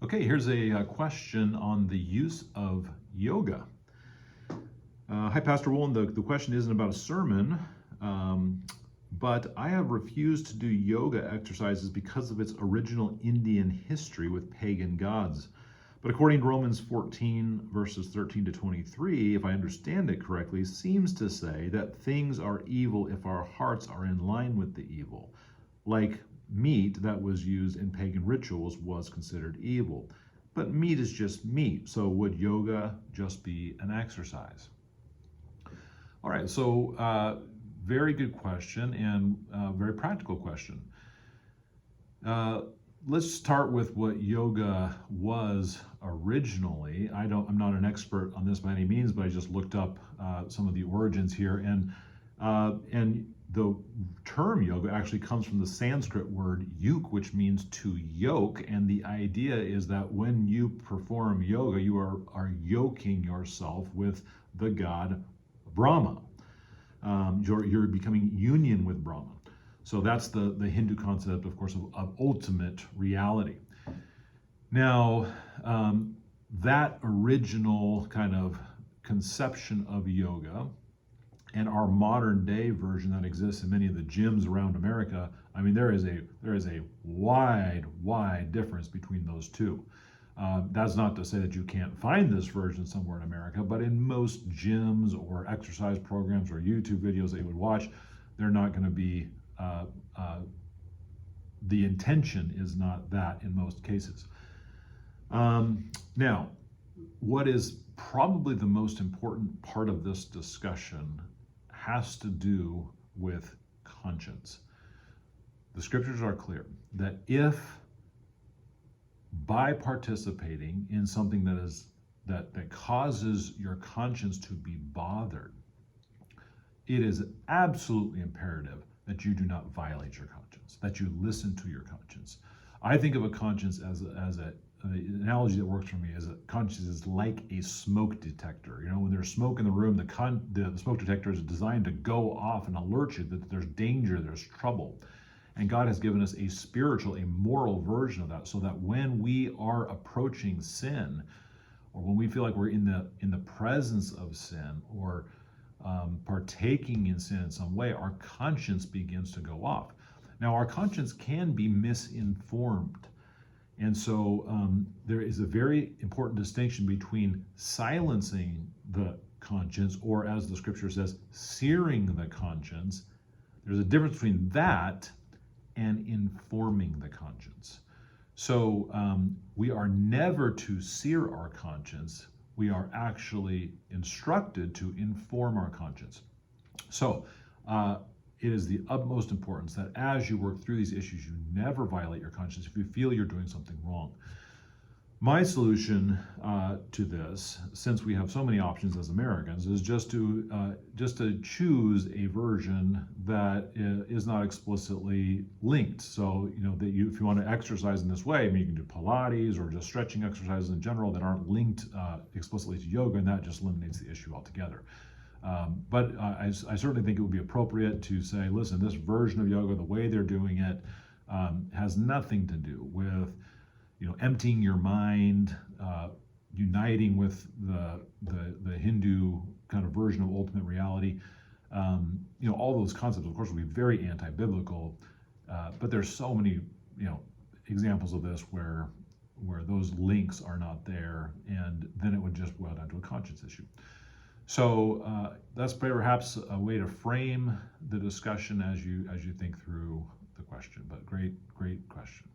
Okay, here's a question on the use of yoga. Hi, Pastor Wolin. The question isn't about a sermon, but I have refused to do yoga exercises because of its original Indian history with pagan gods. But according to Romans 14, verses 13 to 23, if I understand it correctly, seems to say that things are evil if our hearts are in line with the evil. Like meat that was used in pagan rituals was considered evil. But meat is just meat, so would yoga just be an exercise? All right, so very good question and very practical question. Let's start with what yoga was originally. I'm not an expert on this by any means, but I just looked up some of the origins here, and the term yoga actually comes from the Sanskrit word yuk, which means to yoke, and the idea is that when you perform yoga, you are yoking yourself with the god Brahma. You're becoming union with Brahma. So that's the Hindu concept, of course, of ultimate reality. Now, that original kind of conception of yoga and our modern day version that exists in many of the gyms around America, I mean, there is a wide difference between those two. That's not to say that you can't find this version somewhere in America, but in most gyms or exercise programs or YouTube videos that you would watch, they're not going to be, the intention is not that in most cases. Now, what is probably the most important part of this discussion has to do with conscience. The scriptures are clear that if by participating in something that causes your conscience to be bothered, it is absolutely imperative that you do not violate your conscience, that you listen to your conscience. I think of a conscience as an analogy that works for me is that conscience is like a smoke detector. You know, when there's smoke in the room, the smoke detector is designed to go off and alert you that there's danger, there's trouble. And God has given us a spiritual, a moral version of that, so that when we are approaching sin, or when we feel like we're in the presence of sin, or partaking in sin in some way, our conscience begins to go off. Now, our conscience can be misinformed. And so there is a very important distinction between silencing the conscience, or as the scripture says, searing the conscience. There's a difference between that and informing the conscience. So we are never to sear our conscience. We are actually instructed to inform our conscience. So it is the utmost importance that as you work through these issues, you never violate your conscience if you feel you're doing something wrong. My solution to this, since we have so many options as Americans, is just to choose a version that is not explicitly linked. So, you know, that if you want to exercise in this way, I mean, you can do Pilates or just stretching exercises in general that aren't linked explicitly to yoga, and that just eliminates the issue altogether. But I certainly think it would be appropriate to say, listen, this version of yoga, the way they're doing it, has nothing to do with, you know, emptying your mind, uniting with the Hindu kind of version of ultimate reality. You know, all those concepts, of course, will be very anti-biblical, but there's so many, you know, examples of this where those links are not there, and then it would just boil down to a conscience issue. So that's perhaps a way to frame the discussion as you think through the question. But great question.